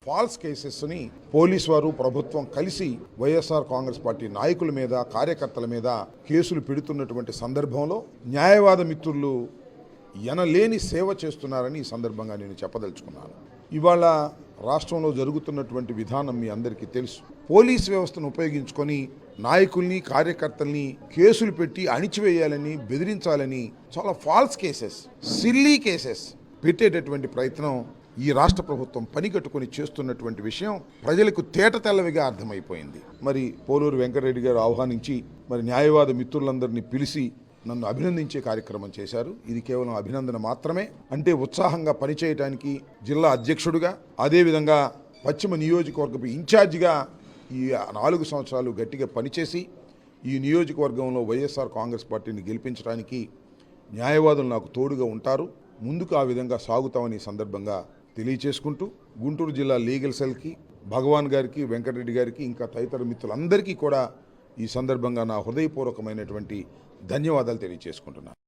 Falls కేసెస్ని police వారు ప్రభుత్వం కలిసి వైఎస్ఆర్ కాంగ్రెస్ పార్టీ నాయకుల మీద కార్యకర్తల మీద కేసులు పెడుతున్నటువంటి సందర్భంలో న్యాయవాద మిత్రులు ఎనలేని సేవ చేస్తున్నారని ఈ సందర్భంగా నేను చెప్పదలుచుకున్నాను. ఇవాళ రాష్ట్రంలో జరుగుతున్నటువంటి విధానం మీ అందరికీ తెలుసు. పోలీస్ వ్యవస్థను ఉపయోగించుకొని నాయకుల్ని కార్యకర్తల్ని కేసులు పెట్టి అణిచివేయాలని బెదిరించాలని చాలా ఫాల్స్ కేసెస్, సిల్లీ కేసెస్ పెట్టేటటువంటి ప్రయత్నం ఈ రాష్ట్ర ప్రభుత్వం పనిగట్టుకుని చేస్తున్నటువంటి విషయం ప్రజలకు తేటతెల్లవిగా అర్థమైపోయింది. మరి పోలూరు వెంకటరెడ్డి గారు ఆహ్వానించి మరి న్యాయవాద మిత్రులందరినీ పిలిచి నన్ను అభినందించే కార్యక్రమం చేశారు. ఇది కేవలం అభినందన మాత్రమే. అంటే ఉత్సాహంగా పనిచేయడానికి జిల్లా అధ్యక్షుడిగా, అదేవిధంగా పశ్చిమ నియోజకవర్గపు ఇన్ఛార్జిగా ఈ 4 సంవత్సరాలు గట్టిగా పనిచేసి ఈ నియోజకవర్గంలో వైఎస్ఆర్ కాంగ్రెస్ పార్టీని గెలిపించడానికి న్యాయవాదులు నాకు తోడుగా ఉంటారు. ముందుకు ఆ విధంగా సాగుతామని సందర్భంగా తెలియచేసుకుంటూ గుంటూరు జిల్లా లీగల్ సెల్కి, భగవాన్ గారికి, వెంకటరెడ్డి గారికి, ఇంకా తదితర మిత్రులందరికీ కూడా ఈ సందర్భంగా నా హృదయపూర్వకమైనటువంటి ధన్యవాదాలు తెలియచేసుకుంటున్నాను.